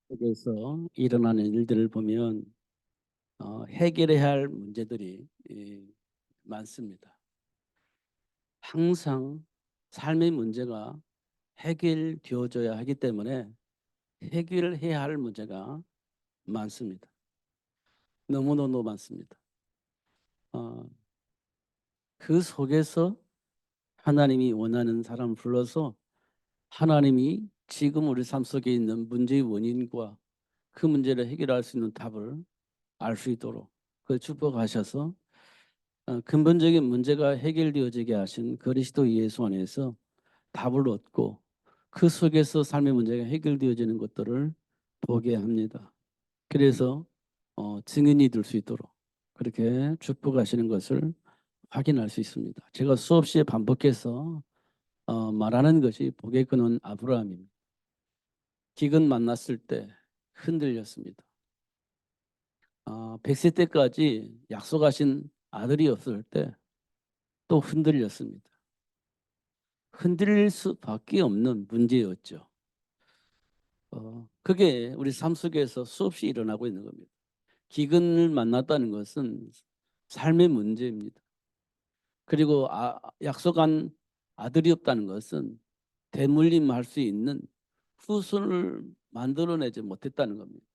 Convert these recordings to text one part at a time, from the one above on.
속에서 일어나는 일들을 보면 해결해야 할 문제들이 많습니다. 항상 삶의 문제가 해결되어져야 하기 때문에 해결해야 할 문제가 많습니다. 너무너무 많습니다. 어, 그 속에서 하나님이 원하는 사람을 불러서 하나님이 지금 우리 삶 속에 있는 문제의 원인과 그 문제를 해결할 수 있는 답을 알 수 있도록 그 축복하셔서 근본적인 문제가 해결되어지게 하신 그리스도 예수 안에서 답을 얻고 그 속에서 삶의 문제가 해결되어지는 것들을 보게 합니다. 그래서 증인이 될 수 있도록 그렇게 축복하시는 것을 확인할 수 있습니다. 제가 수없이 반복해서 말하는 것이 복의 근원 아브라함입니다. 기근 만났을 때 흔들렸습니다. 100세 때까지 약속하신 아들이 없을 때 또 흔들렸습니다. 흔들릴 수밖에 없는 문제였죠. 그게 우리 삶 속에서 수없이 일어나고 있는 겁니다. 기근을 만났다는 것은 삶의 문제입니다. 그리고 약속한 아들이 없다는 것은 대물림할 수 있는 후손을 만들어내지 못했다는 겁니다.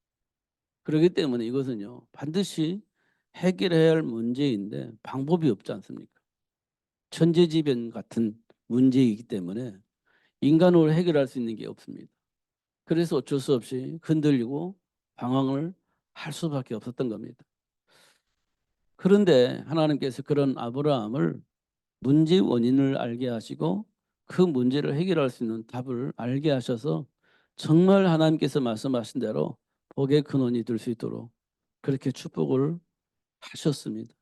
그렇기 때문에 이것은요 반드시 해결해야 할 문제인데 방법이 없지 않습니까? 천재지변 같은 문제이기 때문에 인간으로 해결할 수 있는 게 없습니다. 그래서 어쩔 수 없이 흔들리고 방황을 할 수밖에 없었던 겁니다. 그런데 하나님께서 그런 아브라함을 문제의 원인을 알게 하시고 그 문제를 해결할 수 있는 답을 알게 하셔서 정말 하나님께서 말씀하신 대로 복의 근원이 될 수 있도록 그렇게 축복을 하셨습니다.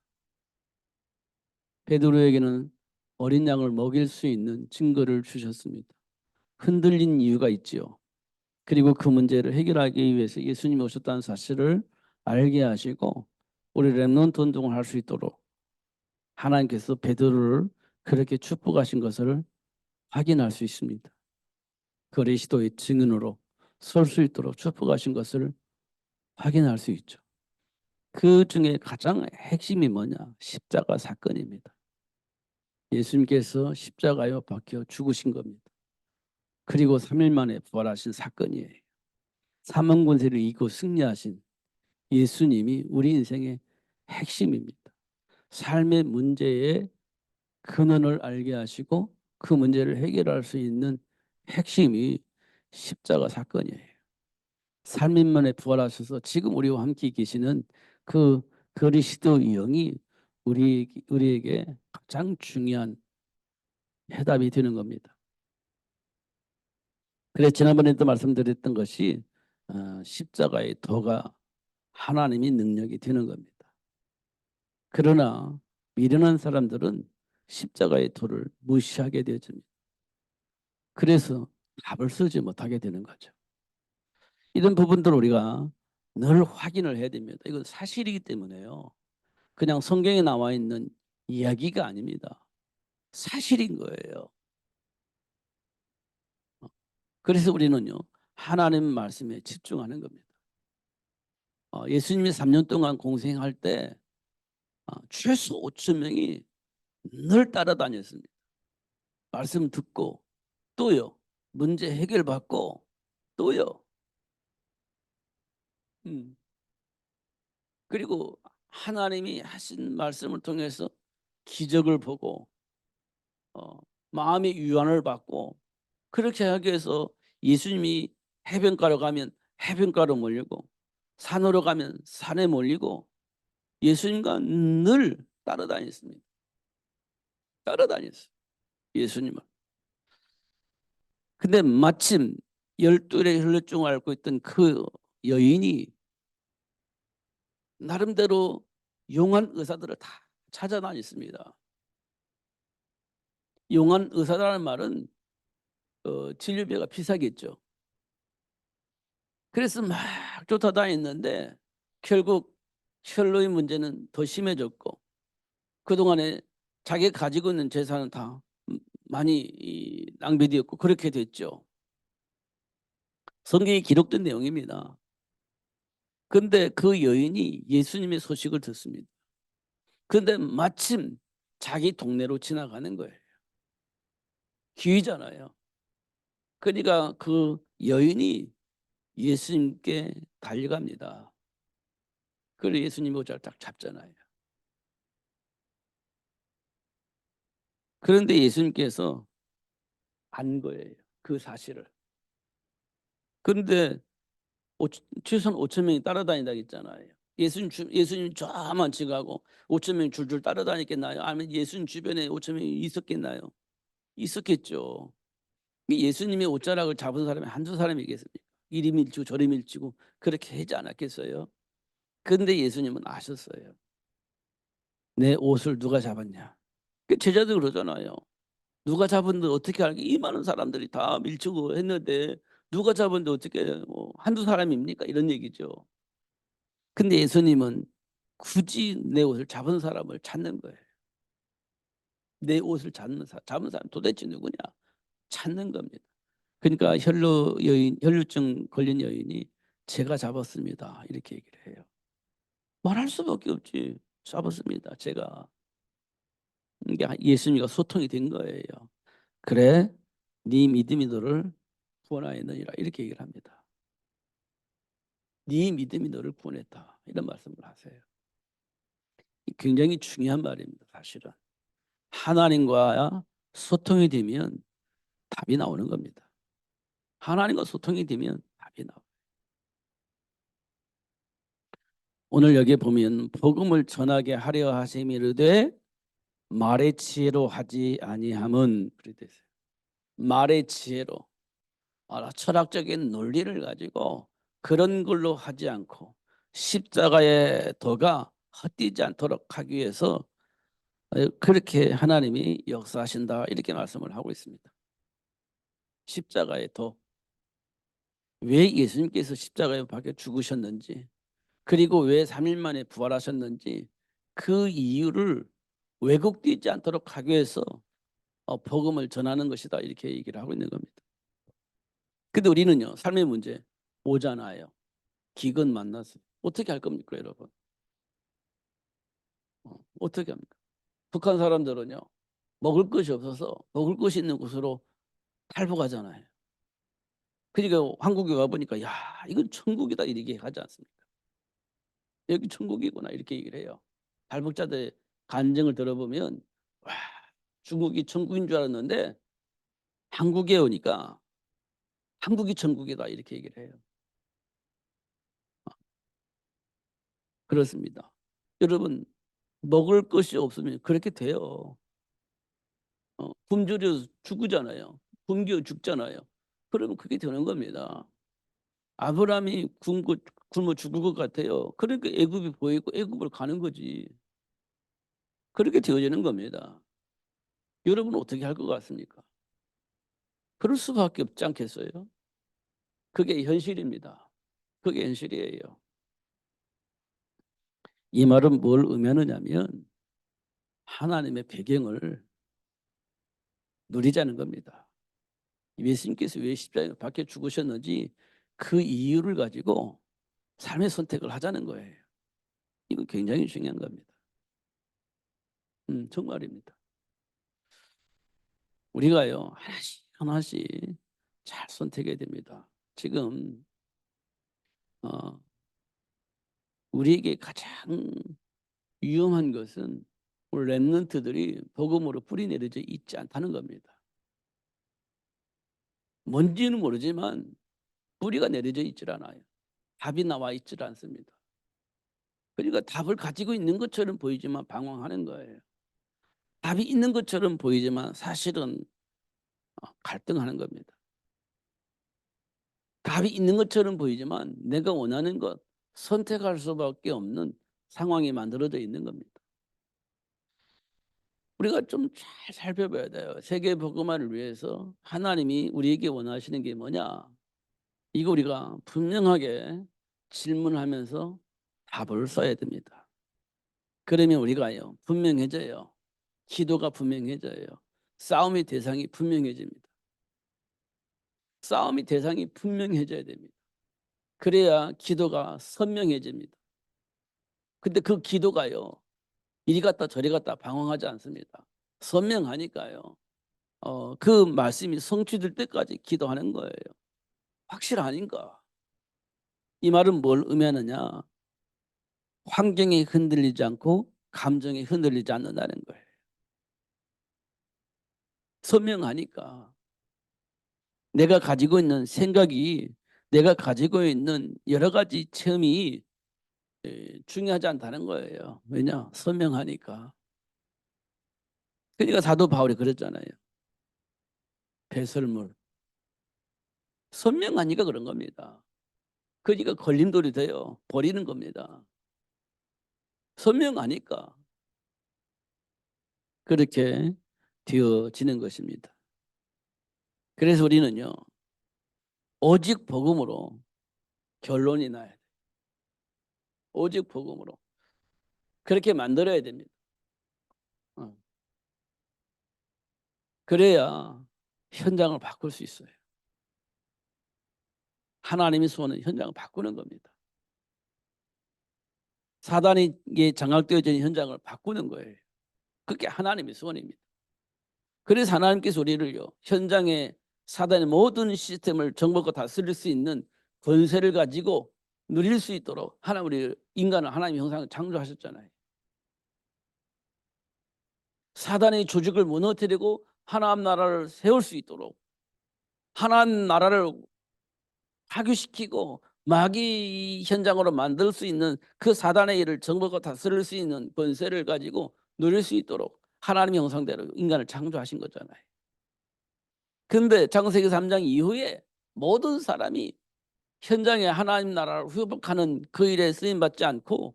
베드로에게는 어린 양을 먹일 수 있는 증거를 주셨습니다. 흔들린 이유가 있지요. 그리고 그 문제를 해결하기 위해서 예수님이 오셨다는 사실을 알게 하시고 우리 렘넌트 운동을 할 수 있도록 하나님께서 베드로를 그렇게 축복하신 것을 확인할 수 있습니다. 그리스도의 증인으로 설 수 있도록 축복하신 것을 확인할 수 있죠. 그 중에 가장 핵심이 뭐냐? 십자가 사건입니다. 예수님께서 십자가에 박혀 죽으신 겁니다. 그리고 3일 만에 부활하신 사건이에요. 사망 권세를 이기고 승리하신 예수님이 우리 인생의 핵심입니다. 삶의 문제의 근원을 알게 하시고 그 문제를 해결할 수 있는 핵심이 십자가 사건이에요. 3일 만에 부활하셔서 지금 우리와 함께 계시는 그 그리스도 영이 우리에게 가장 중요한 해답이 되는 겁니다. 그래서 지난번에도 말씀드렸던 것이 십자가의 도가 하나님의 능력이 되는 겁니다. 그러나 미련한 사람들은 십자가의 도를 무시하게 되어집니다. 그래서 답을 쓰지 못하게 되는 거죠. 이런 부분들을 우리가 늘 확인을 해야 됩니다. 이건 사실이기 때문에요. 그냥 성경에 나와 있는 이야기가 아닙니다. 사실인 거예요. 그래서 우리는요. 하나님 말씀에 집중하는 겁니다. 예수님이 3년 동안 공생할 때 최소 5천 명이 늘 따라다녔습니다. 말씀 듣고 또요. 문제 해결받고 또요. 음. 그리고 하나님이 하신 말씀을 통해서 기적을 보고 마음의 유안을 받고 그렇게 하기 위해서 예수님이 해변가로 가면 해변가로 몰리고 산으로 가면 산에 몰리고 예수님과 늘 따라다녔습니다. 따라다녔어요. 예수님을. 근데 마침 12의 혈루증을 앓고 있던 그 여인이 나름대로 용한 의사들을 다 찾아다녔습니다. 용한 의사라는 말은 진료비가 비싸겠죠. 그래서 막 쫓아다녔는데 결국 혈루의 문제는 더 심해졌고 그동안에 자기가 가지고 있는 재산은 다 많이 낭비되었고 그렇게 됐죠. 성경에 기록된 내용입니다. 근데 그 여인이 예수님의 소식을 듣습니다. 근데 마침 자기 동네로 지나가는 거예요. 기회잖아요. 그러니까 그 여인이 예수님께 달려갑니다. 그래서 예수님 옷을 딱 잡잖아요. 그런데 예수님께서 안 거예요. 그 사실을. 그런데 최소한 5천 명이 따라다닌다고 했잖아요. 예수님 저만 지가고 5천 명이 줄줄 따라다녔겠나요? 아니면 예수님 주변에 5천 명이 있었겠나요? 있었겠죠. 예수님의 옷자락을 잡은 사람이 한두 사람이겠습니까? 이리 밀치고 저리 밀치고 그렇게 하지 않았겠어요? 그런데 예수님은 아셨어요. 내 옷을 누가 잡았냐? 제자들 그러잖아요. 누가 잡은데 어떻게 알게? 이 많은 사람들이 다 밀치고 했는데 누가 잡은데 어떻게 뭐 한두 사람입니까? 이런 얘기죠. 근데 예수님은 굳이 내 옷을 잡은 사람을 찾는 거예요. 내 옷을 잡은 사람 도대체 누구냐? 찾는 겁니다. 그러니까 혈루증 걸린 여인이 제가 잡았습니다. 이렇게 얘기를 해요. 말할 수밖에 없지. 잡았습니다. 제가. 이게 예수님과 소통이 된 거예요. 그래, 네 믿음이 너를 구원하였느니라 이렇게 얘기를 합니다. 네 믿음이 너를 구원했다 이런 말씀을 하세요. 굉장히 중요한 말입니다. 사실은 하나님과 소통이 되면 답이 나오는 겁니다. 하나님과 소통이 되면 답이 나와요. 오늘 여기에 보면 복음을 전하게 하려 하심이르되 말의 지혜로 하지 아니함은 그렇게 됐어요. 말의 지혜로 철학적인 논리를 가지고 그런 걸로 하지 않고 십자가의 도가 헛되지 않도록 하기 위해서 그렇게 하나님이 역사하신다 이렇게 말씀을 하고 있습니다. 십자가의 도. 왜 예수님께서 십자가에 박혀 죽으셨는지 그리고 왜 3일 만에 부활하셨는지 그 이유를 왜곡되지 않도록 하기 위해서 복음을 전하는 것이다 이렇게 얘기를 하고 있는 겁니다. 근데 우리는요 삶의 문제 오잖아요. 기근 만났어요. 어떻게 할 겁니까 여러분? 어떻게 합니까? 북한 사람들은요 먹을 것이 없어서 먹을 것이 있는 곳으로 탈북하잖아요. 그러니까 한국에 가보니까 야 이건 천국이다 이렇게 하지 않습니까? 여기 천국이구나 이렇게 얘기를 해요. 탈북자들의 간증을 들어보면 와 중국이 천국인 줄 알았는데 한국에 오니까 한국이 천국이다 이렇게 얘기를 해요. 그렇습니다. 여러분 먹을 것이 없으면 그렇게 돼요. 굶주려 죽잖아요. 굶겨 죽잖아요. 그러면 그게 되는 겁니다. 아브라함이 굶어 죽을 것 같아요. 그러니까 애굽이 보이고 애굽을 가는 거지. 그렇게 되어지는 겁니다. 여러분은 어떻게 할 것 같습니까? 그럴 수밖에 없지 않겠어요? 그게 현실입니다. 그게 현실이에요. 이 말은 뭘 의미하느냐면 하나님의 배경을 누리자는 겁니다. 예수님께서 왜 십자가에 박혀 죽으셨는지 그 이유를 가지고 삶의 선택을 하자는 거예요. 이거 굉장히 중요한 겁니다. 정말입니다. 우리가요 하나씩 하나씩 잘 선택해야 됩니다. 지금 우리에게 가장 위험한 것은 우리 렘넌트들이 복음으로 뿌리 내려져 있지 않다는 겁니다. 뭔지는 모르지만 뿌리가 내려져 있질 않아요. 답이 나와 있질 않습니다. 그러니까 답을 가지고 있는 것처럼 보이지만 방황하는 거예요. 답이 있는 것처럼 보이지만 사실은 갈등하는 겁니다. 답이 있는 것처럼 보이지만 내가 원하는 것 선택할 수밖에 없는 상황이 만들어져 있는 겁니다. 우리가 좀 잘 살펴봐야 돼요. 세계 복음화를 위해서 하나님이 우리에게 원하시는 게 뭐냐? 이거 우리가 분명하게 질문하면서 답을 써야 됩니다. 그러면 우리가요 분명해져요. 기도가 분명해져요. 싸움의 대상이 분명해집니다. 싸움의 대상이 분명해져야 됩니다. 그래야 기도가 선명해집니다. 근데 그 기도가요, 이리 갔다 저리 갔다 방황하지 않습니다. 선명하니까요. 그 말씀이 성취될 때까지 기도하는 거예요. 확실하니까. 이 말은 뭘 의미하느냐? 환경에 흔들리지 않고 감정에 흔들리지 않는다는 거예요. 선명하니까. 내가 가지고 있는 생각이, 내가 가지고 있는 여러 가지 체험이 중요하지 않다는 거예요. 왜냐? 선명하니까. 그러니까 사도 바울이 그랬잖아요. 배설물. 선명하니까 그런 겁니다. 그러니까 걸림돌이 돼요. 버리는 겁니다. 선명하니까 그렇게 되어지는 것입니다. 그래서 우리는요, 오직 복음으로 결론이 나야 돼요. 오직 복음으로. 그렇게 만들어야 됩니다. 어. 그래야 현장을 바꿀 수 있어요. 하나님의 소원은 현장을 바꾸는 겁니다. 사단에게 장악되어진 현장을 바꾸는 거예요. 그게 하나님의 소원입니다. 그래서 하나님께서 우리를요, 현장에 사단의 모든 시스템을 정복과 다스릴 수 있는 권세를 가지고 누릴 수 있도록 우리 인간을 하나님의 형상을 창조하셨잖아요. 사단의 조직을 무너뜨리고 하나님 나라를 세울 수 있도록, 하나님 나라를 파괴시키고 마귀 현장으로 만들 수 있는 그 사단의 일을 정복과 다스릴 수 있는 권세를 가지고 누릴 수 있도록 하나님의 형상대로 인간을 창조하신 거잖아요. 근데 창세기 3장 이후에 모든 사람이 현장에 하나님 나라를 회복하는 그 일에 쓰임받지 않고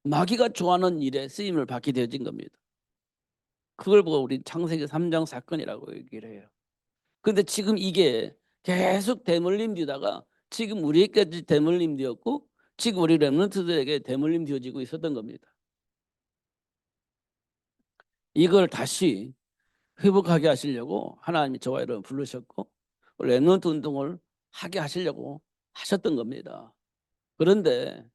마귀가 좋아하는 일에 쓰임을 받게 되어진 겁니다. 그걸 보고 우리 창세기 3장 사건이라고 얘기를 해요. 근데 지금 이게 계속 대물림 되다가 지금 우리에게까지 대물림 되었고 지금 우리 렘넌트들에게 대물림 되어지고 있었던 겁니다. 이걸 다시 회복하게 하시려고 하나님이 저와 여러분 부르셨고 렘넌트 운동을 하게 하시려고 하셨던 겁니다. 그런데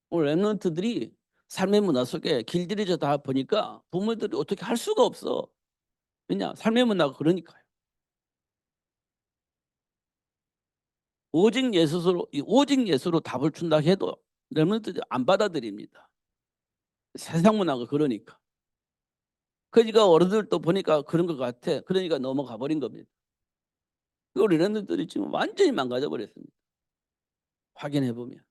오늘 렘넌트들이 삶의 문화 속에 길들여져 다 보니까 부모들이 어떻게 할 수가 없어. 왜냐? 삶의 문화가 그러니까요. 오직 예수로 답을 준다 해도 렘넌트들이 안 받아들입니다. 세상 문화가 그러니까. 그러니까 어른들도 보니까 그런 것 같아. 그러니까 넘어가 버린 겁니다. 우리 렘넌트들이 지금 완전히 망가져 버렸습니다. 확인해 보면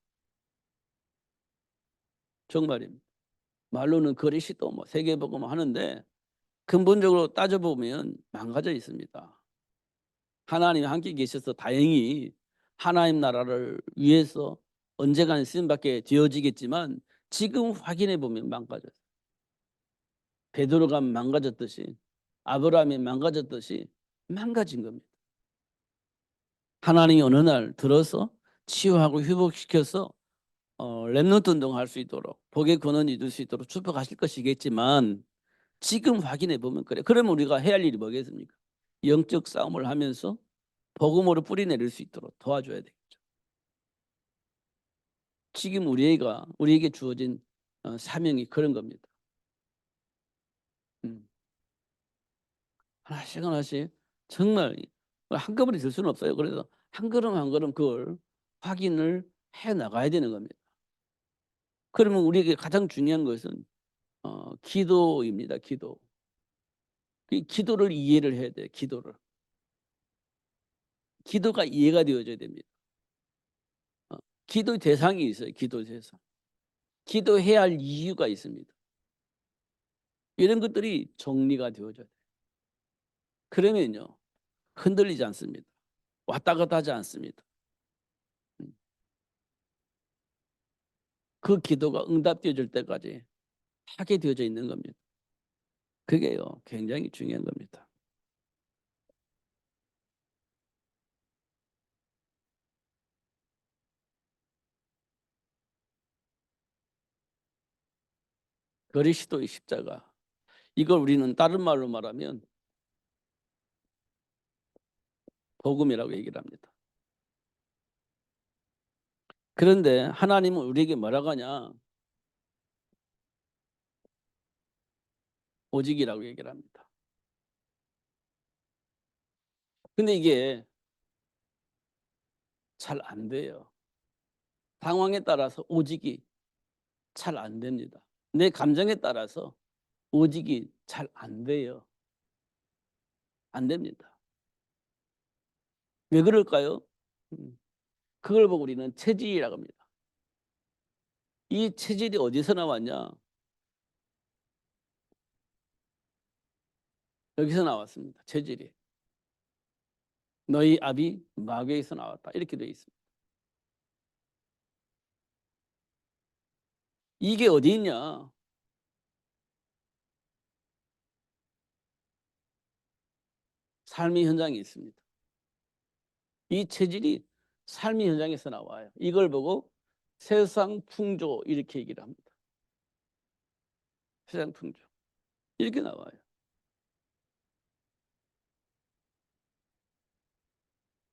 정말입니다. 말로는 그리스도 뭐 세계복음 하는데 근본적으로 따져보면 망가져 있습니다. 하나님이 함께 계셔서 다행히 하나님 나라를 위해서 언젠가는 쓰임받게 되어지겠지만 지금 확인해 보면 망가졌어요. 베드로가 망가졌듯이 아브라함이 망가졌듯이 망가진 겁니다. 하나님이 어느 날 들어서 치유하고 회복시켜서 렘넌트 운동할 수 있도록 복의 근원이 이룰 수 있도록 축복하실 것이겠지만 지금 확인해 보면 그래. 그러면 우리가 해야 할 일이 뭐겠습니까? 영적 싸움을 하면서 복음으로 뿌리내릴 수 있도록 도와줘야 되겠죠. 지금 우리에게 주어진 사명이 그런 겁니다. 하나씩 하나씩 정말 한꺼번에 될 수는 없어요. 그래서 한 걸음 한 걸음 그걸 확인을 해 나가야 되는 겁니다. 그러면 우리에게 가장 중요한 것은 기도입니다. 기도. 그 기도를 이해를 해야 돼요. 기도가 이해가 되어져야 됩니다. 기도 대상이 있어요. 기도 대상. 기도해야 할 이유가 있습니다. 이런 것들이 정리가 되어져야 돼요. 그러면요, 흔들리지 않습니다. 왔다 갔다 하지 않습니다. 그 기도가 응답되어질 때까지 하게 되어져 있는 겁니다. 그게요, 굉장히 중요한 겁니다. 그리스도의 십자가. 이걸 우리는 다른 말로 말하면 복음이라고 얘기를 합니다. 그런데 하나님은 우리에게 뭐라고 하냐? 오직이라고 얘기를 합니다. 근데 이게 잘 안 돼요. 상황에 따라서 오직이 잘 안 됩니다. 내 감정에 따라서 오직이 잘 안 돼요. 안 됩니다. 왜 그럴까요? 음, 그걸 보고 우리는 체질이라고 합니다. 이 체질이 어디서 나왔냐? 여기서 나왔습니다. 체질이. 너희 아비 마귀에서 나왔다. 이렇게 되어 있습니다. 이게 어디 있냐? 삶의 현장에 있습니다. 이 체질이 삶의 현장에서 나와요. 이걸 보고 세상 풍조 이렇게 얘기를 합니다. 세상 풍조 이렇게 나와요.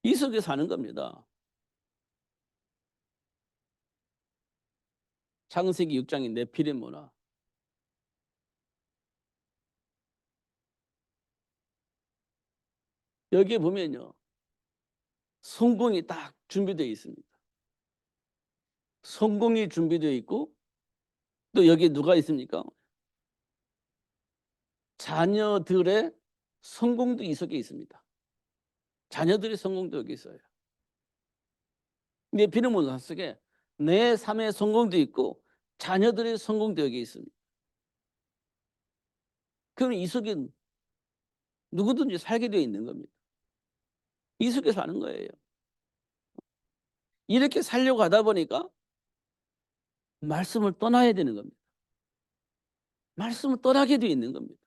이 속에 사는 겁니다. 창세기 6장의 네피림 문화. 여기에 보면요. 성공이 딱 준비되어 있습니다. 성공이 준비되어 있고 또 여기에 누가 있습니까? 자녀들의 성공도 이 속에 있습니다. 자녀들의 성공도 여기 있어요. 네피림 문화 속에 내 삶의 성공도 있고 자녀들의 성공도 여기 있습니다. 그럼 이 속에 누구든지 살게 되어 있는 겁니다. 이 속에 사는 거예요. 이렇게 살려고 하다 보니까 말씀을 떠나야 되는 겁니다. 말씀을 떠나게 되어 있는 겁니다.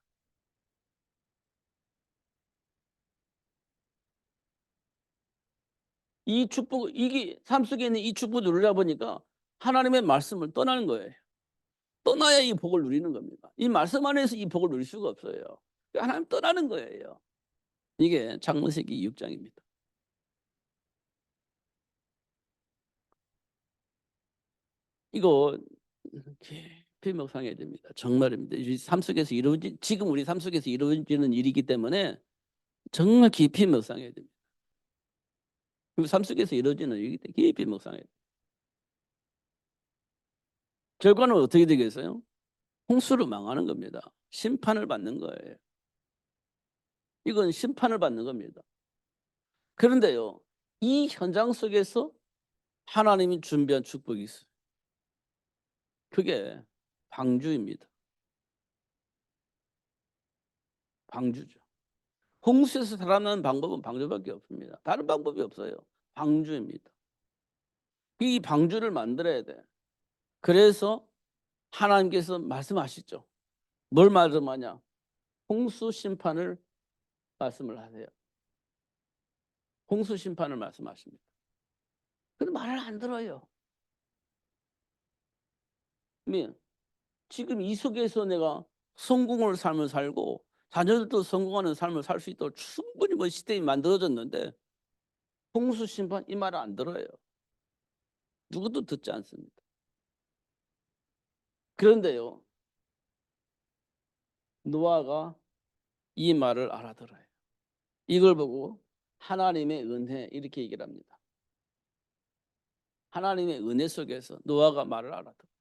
이 축복, 이게 삶 속에 있는 이 축복을 누리다 보니까 하나님의 말씀을 떠나는 거예요. 떠나야 이 복을 누리는 겁니다. 이 말씀 안에서 이 복을 누릴 수가 없어요. 하나님 떠나는 거예요. 이게 창세기 6장입니다. 이거 깊이 묵상해야 됩니다. 정말입니다. 삶 속에서 이루어진 지금 우리 삶 속에서 이루어지는 일이기 때문에 정말 깊이 묵상해야 됩니다. 삶 속에서 이루어지는 일이기 때문에 깊이 묵상해야 됩니다. 결과는 어떻게 되겠어요? 홍수로 망하는 겁니다. 심판을 받는 거예요. 이건 심판을 받는 겁니다. 그런데요, 이 현장 속에서 하나님이 준비한 축복이 있어요. 그게 방주입니다. 방주죠. 홍수에서 살아나는 방법은 방주밖에 없습니다. 다른 방법이 없어요. 방주입니다. 이 방주를 만들어야 돼. 그래서 하나님께서 말씀하시죠. 뭘 말씀하냐? 홍수 심판을 말씀을 하세요. 홍수 심판을 말씀하십니다. 근데 말을 안 들어요. 지금 이 속에서 내가 성공을 삶을 살고 자녀들도 성공하는 삶을 살 수 있도록 충분히 시스템이 만들어졌는데 홍수 심판 이 말을 안 들어요. 누구도 듣지 않습니다. 그런데요, 노아가 이 말을 알아들어요. 이걸 보고 하나님의 은혜 이렇게 얘기를 합니다. 하나님의 은혜 속에서 노아가 말을 알아들어요.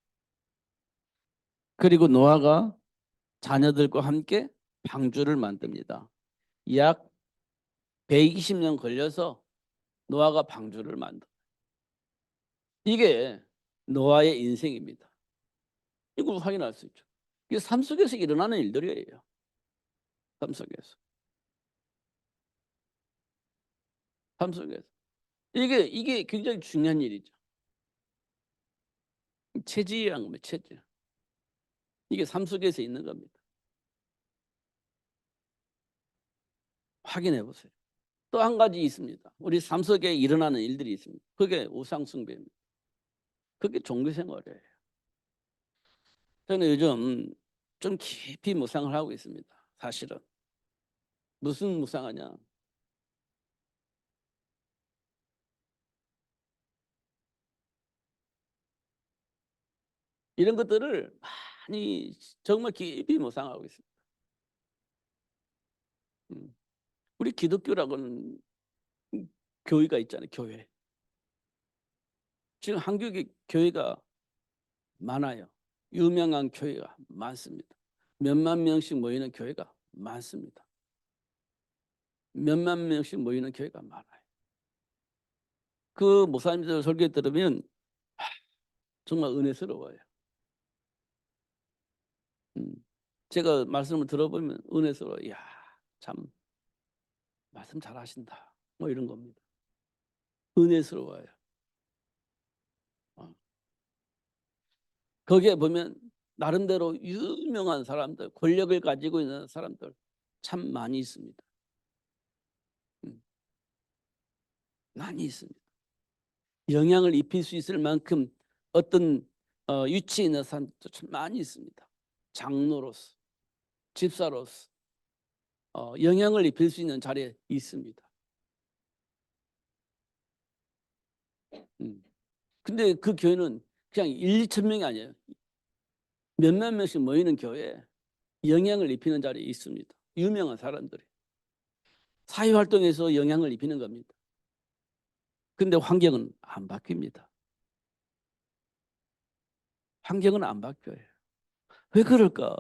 그리고 노아가 자녀들과 함께 방주를 만듭니다. 약 120년 걸려서 노아가 방주를 만들어요. 이게 노아의 인생입니다. 이걸 확인할 수 있죠. 이게 삶 속에서 일어나는 일들이에요. 삶 속에서. 삶 속에서. 이게 굉장히 중요한 일이죠. 체질이란 겁니다. 체질. 이게 삶 속에서 있는 겁니다. 확인해 보세요. 또 한 가지 있습니다. 우리 삶 속에 일어나는 일들이 있습니다. 그게 우상 숭배입니다. 그게 종교 생활이에요. 저는 요즘 좀 깊이 묵상을 하고 있습니다. 사실은. 무슨 묵상하냐? 이런 것들을 많이 정말 깊이 묵상하고 있습니다. 우리 기독교라고는 교회가 있잖아요. 교회. 지금 한국에 교회가 많아요. 유명한 교회가 많습니다. 몇만 명씩 모이는 교회가 많습니다. 몇만 명씩 모이는 교회가 많아요. 그 목사님들 설교 들으면 정말 은혜스러워요. 제가 말씀을 들어보면 은혜스러워. 이야, 참 말씀 잘하신다. 뭐 이런 겁니다. 은혜스러워요. 거기에 보면 나름대로 유명한 사람들, 권력을 가지고 있는 사람들 참 많이 있습니다. 많이 있습니다. 영향을 입힐 수 있을 만큼 어떤 위치에 있는 사람도 참 많이 있습니다. 장로로서, 집사로서 영향을 입힐 수 있는 자리에 있습니다. 근데 그 교회는 그냥 1, 2천 명이 아니에요. 몇만 명씩 모이는 교회에 영향을 입히는 자리에 있습니다. 유명한 사람들이. 사회활동에서 영향을 입히는 겁니다. 근데 환경은 안 바뀝니다. 환경은 안 바뀌어요. 왜 그럴까?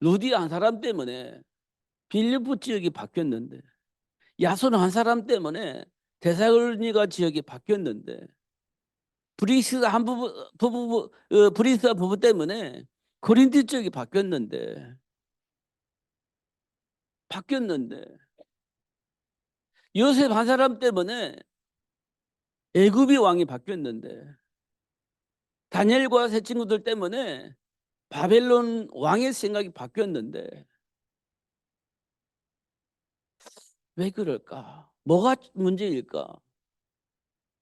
루디 한 사람 때문에 빌리프 지역이 바뀌었는데, 야손 한 사람 때문에 데살로니가 지역이 바뀌었는데, 브리스가 한 브리스가 부부 때문에 고린도 지역이 바뀌었는데 요셉 한 사람 때문에 애굽의 왕이 바뀌었는데, 다니엘과 새 친구들 때문에 바벨론 왕의 생각이 바뀌었는데, 왜 그럴까? 뭐가 문제일까?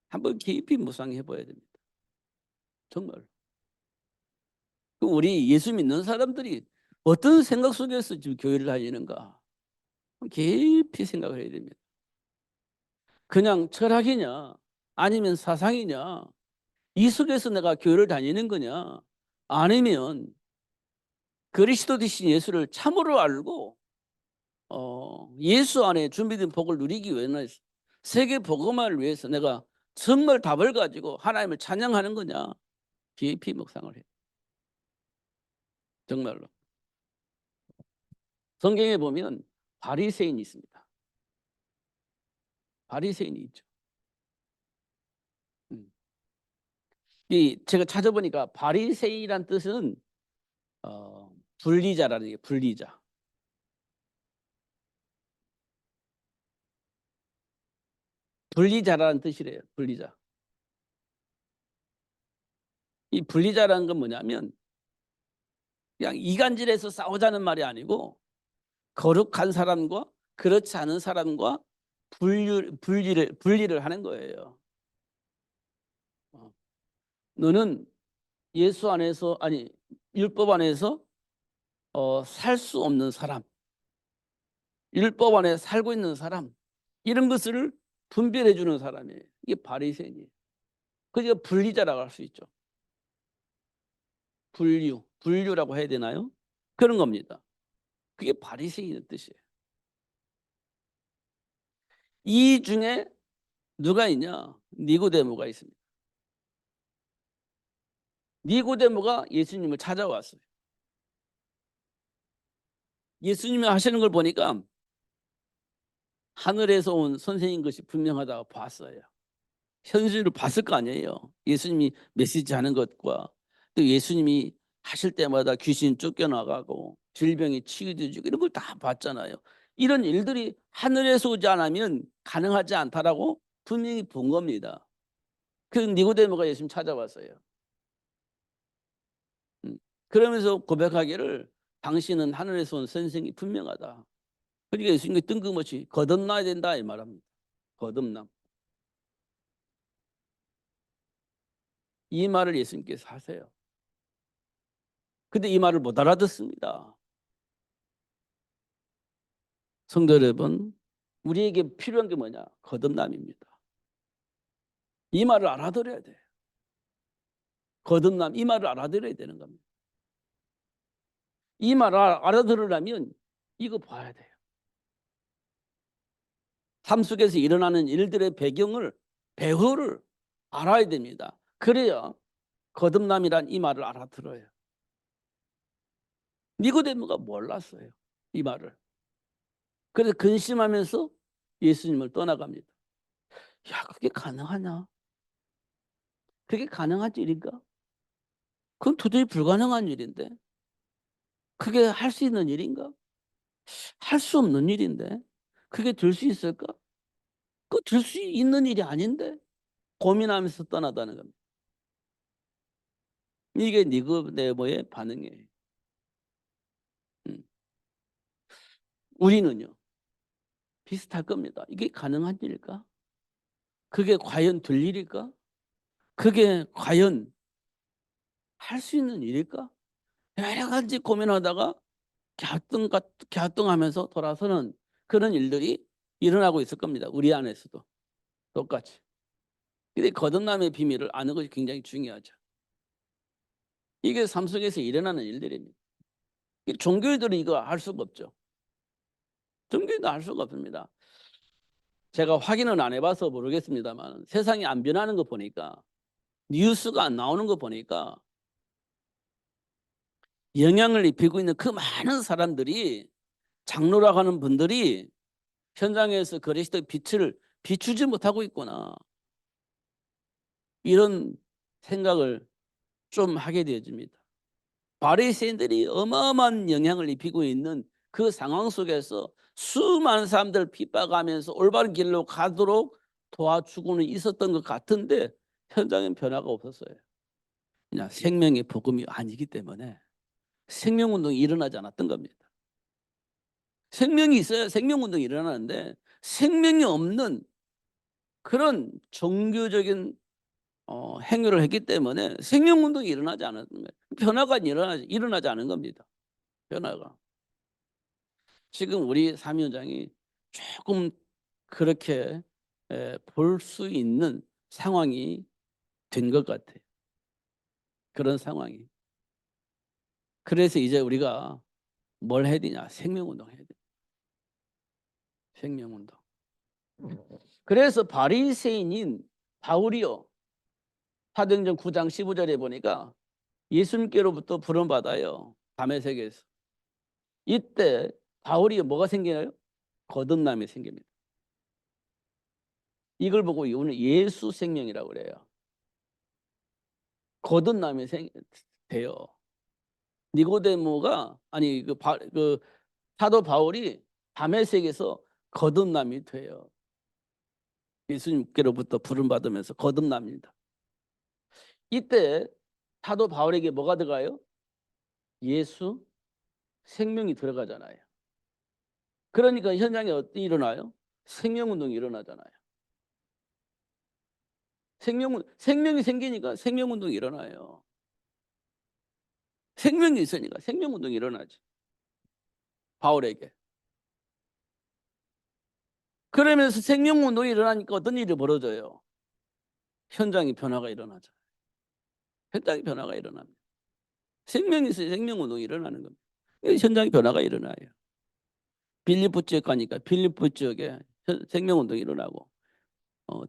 한번 깊이 묵상해 봐야 됩니다. 정말. 우리 예수 믿는 사람들이 어떤 생각 속에서 지금 교회를 다니는가? 깊이 생각을 해야 됩니다. 그냥 철학이냐? 아니면 사상이냐? 이 속에서 내가 교회를 다니는 거냐? 아니면 그리스도 되신 예수를 참으로 알고 예수 안에 준비된 복을 누리기 위해서는 세계 복음화를 위해서 내가 정말 답을 가지고 하나님을 찬양하는 거냐? 깊이 묵상을 해요. 정말로. 성경에 보면 바리새인이 있습니다. 바리새인이 있죠. 제가 찾아보니까 바리새인이란 뜻은 분리자라는 게 분리자. 분리자라는 뜻이래요. 분리자. 이 분리자라는 건 뭐냐면 그냥 이간질해서 싸우자는 말이 아니고 거룩한 사람과 그렇지 않은 사람과 분리를 하는 거예요. 너는 예수 안에서 아니 율법 안에서 살 수 없는 사람, 율법 안에 살고 있는 사람, 이런 것을 분별해 주는 사람이에요. 이게 바리새인이에요. 그러니까 분리자라고 할 수 있죠. 분류라고 해야 되나요? 그런 겁니다. 그게 바리새인의 뜻이에요. 이 중에 누가 있냐? 니고데모가 있습니다. 니고데모가 예수님을 찾아왔어요. 예수님이 하시는 걸 보니까 하늘에서 온 선생인 것이 분명하다고 봤어요. 현실을 봤을 거 아니에요. 예수님이 메시지 하는 것과 또 예수님이 하실 때마다 귀신 쫓겨나가고 질병이 치유되고 이런 걸 다 봤잖아요. 이런 일들이 하늘에서 오지 않으면 가능하지 않다라고 분명히 본 겁니다. 그 니고데모가 예수님 찾아왔어요. 그러면서 고백하기를 당신은 하늘에서 온 선생이 분명하다. 그러니까 예수님이 뜬금없이 거듭나야 된다 이 말합니다. 거듭남. 이 말을 예수님께서 하세요. 근데 이 말을 못 알아듣습니다. 성도 여러분, 우리에게 필요한 게 뭐냐? 거듭남입니다. 이 말을 알아들어야 돼요. 거듭남, 이 말을 알아들어야 되는 겁니다. 이 말을 알아들으려면 이거 봐야 돼요. 삶 속에서 일어나는 일들의 배경을, 배후를 알아야 됩니다. 그래야 거듭남이란 이 말을 알아들어요. 니고데모가 몰랐어요, 이 말을. 그래서 근심하면서 예수님을 떠나갑니다. 야, 그게 가능하냐? 그게 가능한 일인가? 그건 도저히 불가능한 일인데. 그게 할 수 있는 일인가? 할 수 없는 일인데. 그게 될 수 있을까? 그거 될 수 있는 일이 아닌데. 고민하면서 떠나다는 겁니다. 이게 니고데모의 반응이에요. 우리는요, 비슷할 겁니다. 이게 가능한 일일까? 그게 과연 될 일일까? 그게 과연 할 수 있는 일일까? 여러 가지 고민하다가 갸우뚱하면서 돌아서는 그런 일들이 일어나고 있을 겁니다. 우리 안에서도 똑같이. 근데 거듭남의 비밀을 아는 것이 굉장히 중요하죠. 이게 삶 속에서 일어나는 일들입니다. 종교인들은 이거 할 수가 없죠. 종교인도 할 수가 없습니다. 제가 확인은 안 해봐서 모르겠습니다만 세상이 안 변하는 거 보니까, 뉴스가 안 나오는 거 보니까 영향을 입히고 있는 그 많은 사람들이, 장로라고 하는 분들이 현장에서 그리스도의 빛을 비추지 못하고 있구나, 이런 생각을 좀 하게 되어집니다. 바리새인들이 어마어마한 영향을 입히고 있는 그 상황 속에서 수많은 사람들을 핍박하면서 올바른 길로 가도록 도와주고는 있었던 것 같은데 현장엔 변화가 없었어요. 그냥 생명의 복음이 아니기 때문에 생명운동이 일어나지 않았던 겁니다. 생명이 있어야 생명운동이 일어나는데 생명이 없는 그런 종교적인 행위를 했기 때문에 생명운동이 일어나지 않았던 거예요. 변화가 일어나지 않은 겁니다. 변화가. 지금 우리 삼위원장이 조금 그렇게 볼 수 있는 상황이 된 것 같아요. 그런 상황이. 그래서 이제 우리가 뭘 해야 되냐? 생명운동 해야 돼. 생명운동. 그래서 바리새인인 바울이요, 사도행전 9장 15절에 보니까 예수님께로부터 부름받아요, 다메섹에서. 이때 바울이 뭐가 생기나요? 거듭남이 생깁니다. 이걸 보고 오늘 예수 생명이라고 그래요. 거듭남이 돼요. 니고데모가, 아니 그 사도 바울이 다메섹에서 거듭남이 돼요. 예수님께로부터 부름받으면서 거듭납니다. 이때 사도 바울에게 뭐가 들어가요? 예수 생명이 들어가잖아요. 그러니까 현장에 어떻게 일어나요? 생명운동이 일어나잖아요. 생명이 생기니까 생명운동이 일어나요. 생명이 있으니까 생명운동이 일어나지, 바울에게. 그러면서 생명운동이 일어나니까 어떤 일이 벌어져요? 현장의 변화가 일어나죠. 현장의 변화가 일어납니다. 생명이 있어야 생명운동이 일어나는 겁니다. 현장의 변화가 일어나요. 빌립보 지역 가니까 빌립보 지역에 생명운동이 일어나고,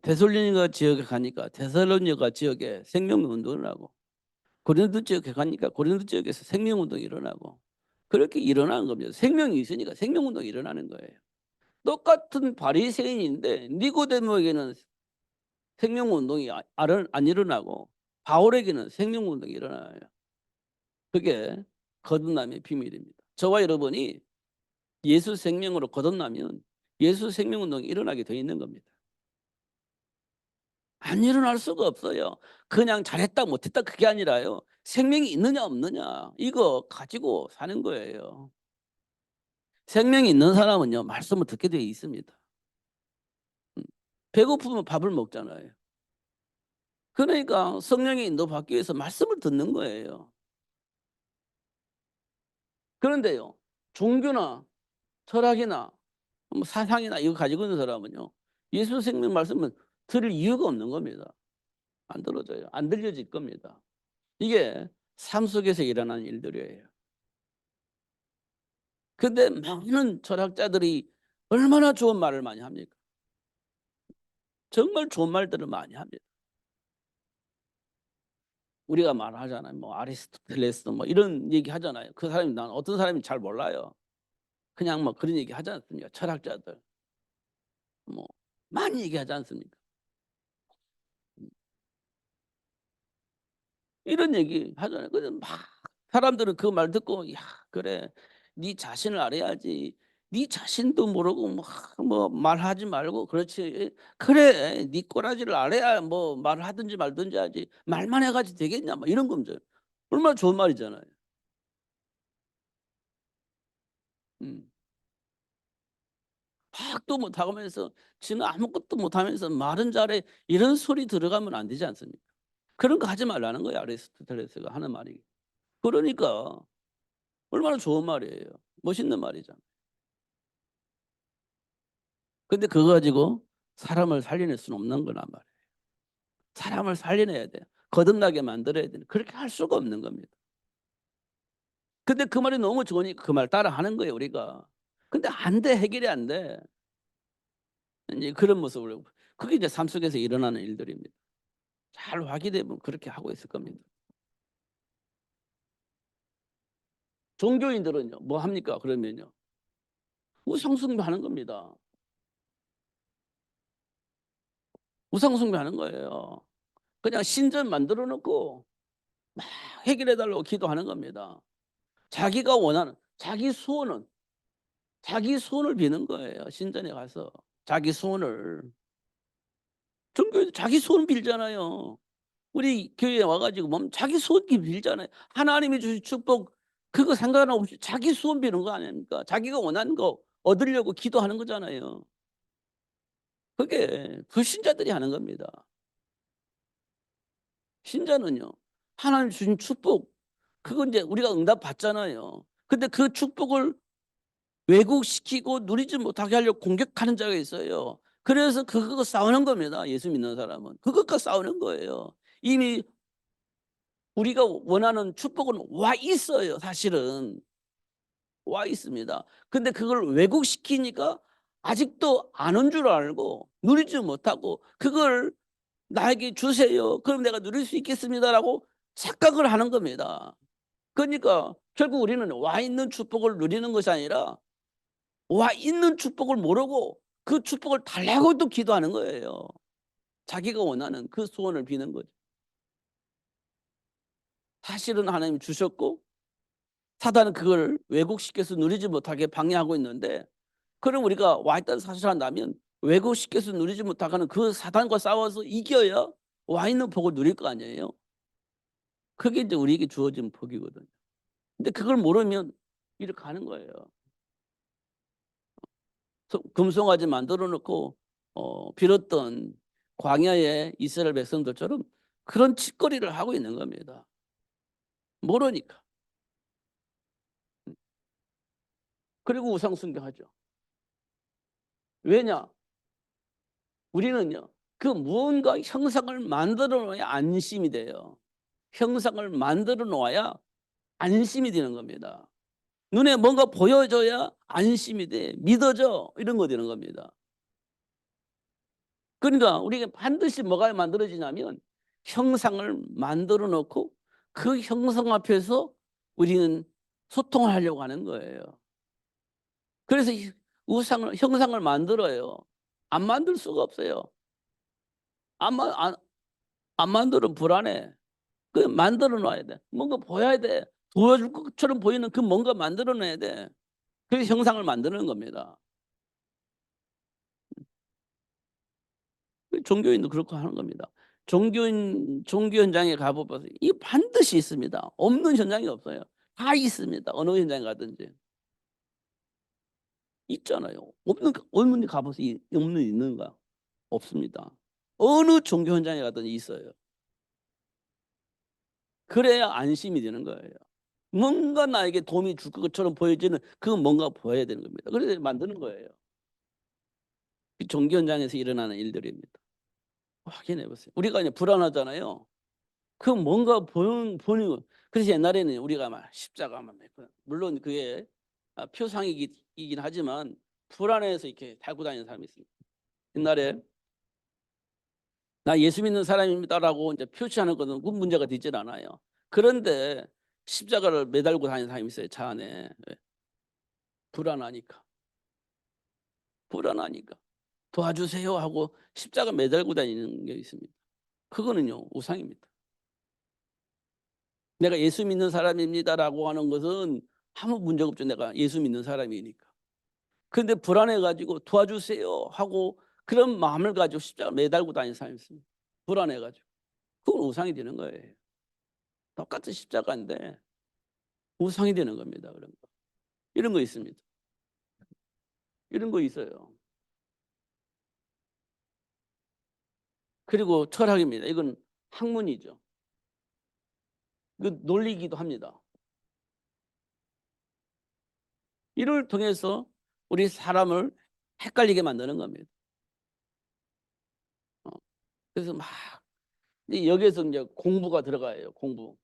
데살로니가 지역에 가니까 데살로니가 지역에 생명운동이 일어나고, 고린도 지역에 가니까 고린도 지역에서 생명운동이 일어나고, 그렇게 일어나는 겁니다. 생명이 있으니까 생명운동이 일어나는 거예요. 똑같은 바리새인인데 니고데모에게는 생명운동이 안 일어나고 바울에게는 생명운동이 일어나요. 그게 거듭남의 비밀입니다. 저와 여러분이 예수 생명으로 거듭나면 예수 생명운동이 일어나게 되어 있는 겁니다. 안 일어날 수가 없어요. 그냥 잘했다 못했다 그게 아니라요, 생명이 있느냐 없느냐 이거 가지고 사는 거예요. 생명이 있는 사람은요, 말씀을 듣게 되어 있습니다. 배고프면 밥을 먹잖아요. 그러니까 성령의 인도 받기 위해서 말씀을 듣는 거예요. 그런데요, 종교나 철학이나 뭐 사상이나 이거 가지고 있는 사람은요, 예수 생명 말씀은 들을 이유가 없는 겁니다. 안 들어져요. 안 들려질 겁니다. 이게 삶 속에서 일어나는 일들이에요. 근데 많은 철학자들이 얼마나 좋은 말을 많이 합니까? 정말 좋은 말들을 많이 합니다. 우리가 말하잖아요. 뭐 아리스토텔레스 뭐 이런 얘기 하잖아요. 그 사람이 난 어떤 사람인지 잘 몰라요. 그냥 뭐 그런 얘기 하지 않습니까? 철학자들 뭐 많이 얘기하지 않습니까? 이런 얘기 하잖아요. 그래서 막 사람들은 그 말 듣고 야 그래 네 자신을 알아야지. 네 자신도 모르고 뭐 말하지 말고 그렇지. 그래 네 꼬라지를 알아야 뭐 말을 하든지 말든지 하지. 말만 해가지고 되겠냐 뭐 이런 겁니다. 얼마나 좋은 말이잖아요. 음. 파악도 못하면서 지는 아무것도 못하면서 말은 잘해 이런 소리 들어가면 안 되지 않습니까? 그런 거 하지 말라는 거예요. 아리스토텔레스가 하는 말이. 그러니까 얼마나 좋은 말이에요. 멋있는 말이잖아요. 근데 그거 가지고 사람을 살려낼 수는 없는 거란 말이에요. 사람을 살려내야 돼요. 거듭나게 만들어야 돼요. 그렇게 할 수가 없는 겁니다. 근데 그 말이 너무 좋으니까 그 말 따라하는 거예요, 우리가. 근데 안 돼. 해결이 안 돼. 이제 그런 모습으로 그게 이제 삶 속에서 일어나는 일들입니다. 잘 확인되면 그렇게 하고 있을 겁니다. 종교인들은요. 뭐 합니까? 그러면요. 우상숭배하는 겁니다. 우상숭배하는 거예요. 그냥 신전 만들어 놓고 막 해결해 달라고 기도하는 겁니다. 자기가 원하는 자기 소원을 비는 거예요. 신전에 가서 자기 소원을. 종교에도 자기 소원 빌잖아요. 우리 교회에 와 가지고 보면 자기 소원 빌잖아요. 하나님이 주신 축복 그거 상관없이 자기 소원 비는 거 아닙니까? 자기가 원하는 거 얻으려고 기도하는 거잖아요. 그게 불신자들이 하는 겁니다. 신자는요. 하나님 주신 축복 그거 인제 우리가 응답 받잖아요. 근데 그 축복을 왜곡시키고 누리지 못하게 하려고 공격하는 자가 있어요. 그래서 그거 싸우는 겁니다. 예수 믿는 사람은. 그것과 싸우는 거예요. 이미 우리가 원하는 축복은 와 있어요 사실은. 와 있습니다. 근데 그걸 왜곡시키니까 아직도 안 온 줄 알고 누리지 못하고 그걸 "나에게 주세요. 그럼 내가 누릴 수 있겠습니다."라고 착각을 하는 겁니다. 그러니까 결국 우리는 와 있는 축복을 누리는 것이 아니라 와 있는 축복을 모르고 그 축복을 달라고 또 기도하는 거예요. 자기가 원하는 그 소원을 비는 거죠. 사실은 하나님이 주셨고 사단은 그걸 왜곡시켜서 누리지 못하게 방해하고 있는데 그럼 우리가 와 있다는 사실을 한다면 왜곡시켜서 누리지 못하는 그 사단과 싸워서 이겨야 와 있는 복을 누릴 거 아니에요. 그게 이제 우리에게 주어진 복이거든요. 근데 그걸 모르면 이렇게 하는 거예요. 금송아지 만들어 놓고 빌었던 광야의 이스라엘 백성들처럼 그런 짓거리를 하고 있는 겁니다. 모르니까. 그리고 우상 숭배하죠. 왜냐? 우리는요. 그 무언가 형상을 만들어 놓아야 안심이 돼요. 형상을 만들어 놓아야 안심이 되는 겁니다. 눈에 뭔가 보여줘야 안심이 돼. 믿어져. 이런 거 되는 겁니다. 그러니까 우리가 반드시 뭐가 만들어지냐면 형상을 만들어 놓고 그 형상 앞에서 우리는 소통을 하려고 하는 거예요. 그래서 이 우상을 형상을 만들어요. 안 만들 수가 없어요. 안 만 안 안 만들면 불안해. 그 만들어 놔야 돼. 뭔가 보여야 돼. 보여줄 것처럼 보이는 그 뭔가 만들어 놔야 돼. 그래서 형상을 만드는 겁니다. 그 종교인도 그렇고 하는 겁니다. 종교 현장에 가 보면 이 반드시 있습니다. 없는 현장이 없어요. 다 있습니다. 어느 현장에 가든지. 있잖아요. 없는 데 가 보세요. 없는 있는가? 없습니다. 어느 종교 현장에 가든지 있어요. 그래야 안심이 되는 거예요. 뭔가 나에게 도움이 줄 것처럼 보여지는 그 뭔가 보여야 되는 겁니다. 그래서 만드는 거예요. 이 종교 현장에서 일어나는 일들입니다. 확인해 보세요. 우리가 이제 불안하잖아요. 그 뭔가 보는 거. 그래서 옛날에는 우리가 막 십자가만 맺고, 물론 그게 표상이긴 하지만 불안해서 이렇게 달고 다니는 사람이 있습니다. 옛날에 나 예수 믿는 사람입니다라고 이제 표시하는 것은 그 문제가 되질 않아요. 그런데 십자가를 매달고 다니는 사람이 있어요. 차 안에. 왜? 불안하니까. 불안하니까. 도와주세요 하고 십자가 매달고 다니는 게 있습니다. 그거는요, 우상입니다. 내가 예수 믿는 사람입니다라고 하는 것은 아무 문제가 없죠. 내가 예수 믿는 사람이니까. 그런데 불안해가지고 도와주세요 하고 그런 마음을 가지고 십자가 매달고 다니는 사람이 있습니다. 불안해가지고. 그건 우상이 되는 거예요. 똑같은 십자가인데 우상이 되는 겁니다. 그런 거. 이런 거 있습니다. 이런 거 있어요. 그리고 철학입니다. 이건 학문이죠. 그 논리기도 합니다. 이를 통해서 우리 사람을 헷갈리게 만드는 겁니다. 그래서 막 여기에서 이제 공부가 들어가요. 공부.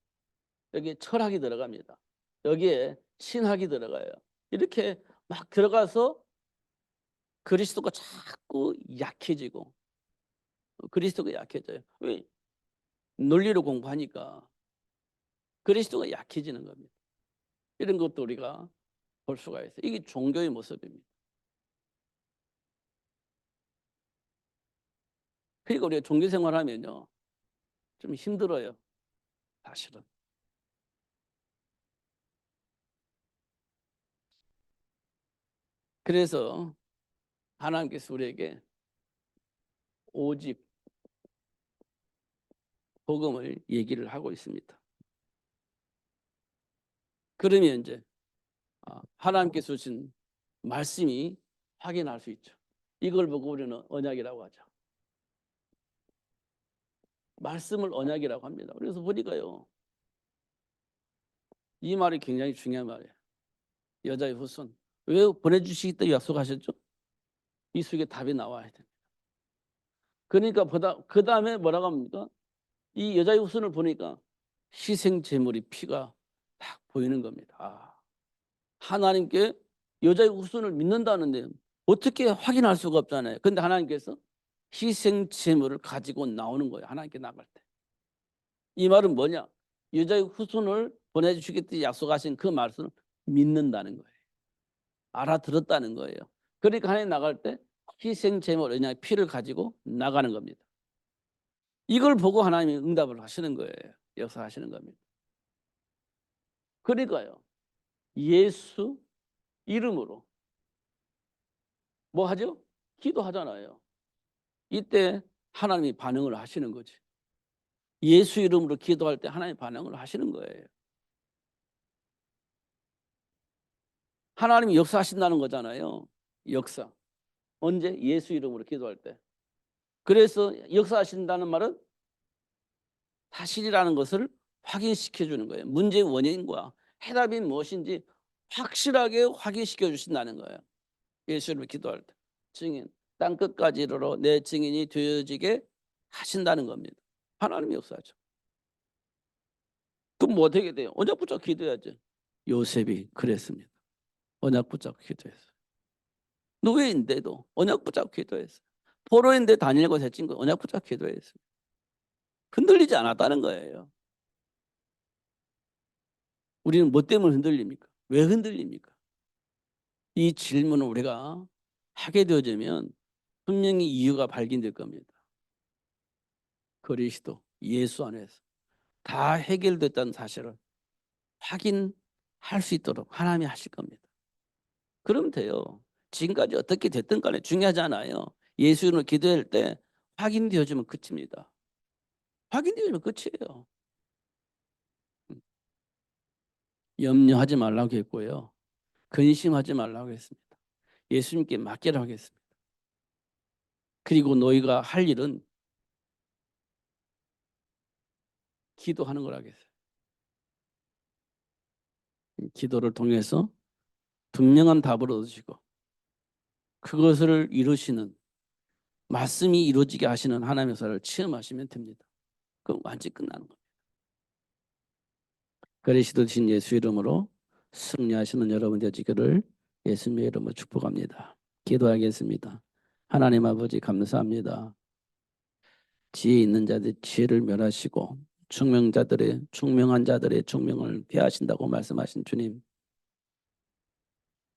여기에 철학이 들어갑니다. 여기에 신학이 들어가요. 이렇게 막 들어가서 그리스도가 자꾸 약해지고 그리스도가 약해져요. 왜? 논리를 공부하니까 그리스도가 약해지는 겁니다. 이런 것도 우리가 볼 수가 있어요. 이게 종교의 모습입니다. 그러니까 우리가 종교 생활하면요 좀 힘들어요. 사실은. 그래서 하나님께서 우리에게 오직 복음을 얘기를 하고 있습니다. 그러면 이제 하나님께서 주신 말씀이 확인할 수 있죠. 이걸 보고 우리는 언약이라고 하죠. 말씀을 언약이라고 합니다. 그래서 보니까요. 이 말이 굉장히 중요한 말이에요. 여자의 후손. 왜 보내주시겠다 약속하셨죠? 이 속에 답이 나와야 됩니다. 그러니까 그 다음에 뭐라고 합니까? 이 여자의 후손을 보니까 희생 제물이 피가 딱 보이는 겁니다. 하나님께 여자의 후손을 믿는다는데 어떻게 확인할 수가 없잖아요. 근데 하나님께서 희생 제물을 가지고 나오는 거예요. 하나님께 나갈 때. 이 말은 뭐냐? 여자의 후손을 보내주시겠다 약속하신 그 말씀을 믿는다는 거예요. 알아들었다는 거예요. 그러니까 하나님 나갈 때 희생 제물, 피를 가지고 나가는 겁니다. 이걸 보고 하나님이 응답을 하시는 거예요. 역사하시는 겁니다. 그러니까요. 예수 이름으로 뭐 하죠? 기도하잖아요. 이때 하나님이 반응을 하시는 거지. 예수 이름으로 기도할 때 하나님이 반응을 하시는 거예요. 하나님이 역사하신다는 거잖아요. 역사. 언제? 예수 이름으로 기도할 때. 그래서 역사하신다는 말은 사실이라는 것을 확인시켜 주는 거예요. 문제의 원인과 해답이 무엇인지 확실하게 확인시켜 주신다는 거예요. 예수 이름으로 기도할 때. 증인. 땅 끝까지 이르러 내 증인이 되어지게 하신다는 겁니다. 하나님이 역사하죠. 그럼 뭐 어떻게 돼요? 언약 붙잡고 기도해야지. 요셉이 그랬습니다. 언약 붙잡고 기도했어요. 노예인데도 언약 붙잡고 기도했어요. 포로인데 다니엘과 세 친구 언약 붙잡고 기도했어요. 흔들리지 않았다는 거예요. 우리는 뭐 때문에 흔들립니까? 왜 흔들립니까? 이 질문을 우리가 하게 되어지면 분명히 이유가 발견될 겁니다. 그리스도 예수 안에서 다 해결됐다는 사실을 확인할 수 있도록 하나님이 하실 겁니다. 그러면 돼요. 지금까지 어떻게 됐든 간에 중요하지 않아요. 예수 이름으로 기도할 때 확인되어지면 끝입니다. 확인되어지면 끝이에요. 염려하지 말라고 했고요. 근심하지 말라고 했습니다. 예수님께 맡기라고 하겠습니다. 그리고 너희가 할 일은 기도하는 거라고 했어요. 기도를 통해서 분명한 답을 얻으시고 그것을 이루시는 말씀이 이루어지게 하시는 하나님의 역사를 체험하시면 됩니다. 그럼 완전히 끝나는 겁니다. 그리스도 신 예수 이름으로 승리하시는 여러분 되시기를 예수님의 이름으로 축복합니다. 기도하겠습니다. 하나님 아버지 감사합니다. 지혜 있는 자들의 지혜를 멸하시고 총명한 자들의 총명을 폐하신다고 말씀하신 주님.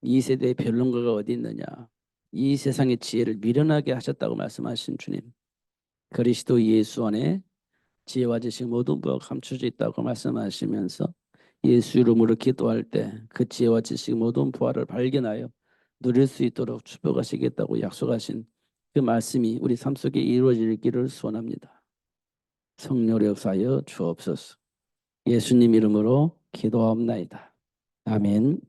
이 세대의 변론가가 어디 있느냐. 이 세상의 지혜를 미련하게 하셨다고 말씀하신 주님. 그리스도 예수 안에 지혜와 지식 모든 부가 감춰져 있다고 말씀하시면서 예수 이름으로 기도할 때 그 지혜와 지식 모든 부활을 발견하여 누릴 수 있도록 축복하시겠다고 약속하신 그 말씀이 우리 삶 속에 이루어지기를 소원합니다. 성령으로 역사하여 주옵소서. 예수님 이름으로 기도하옵나이다. 아멘.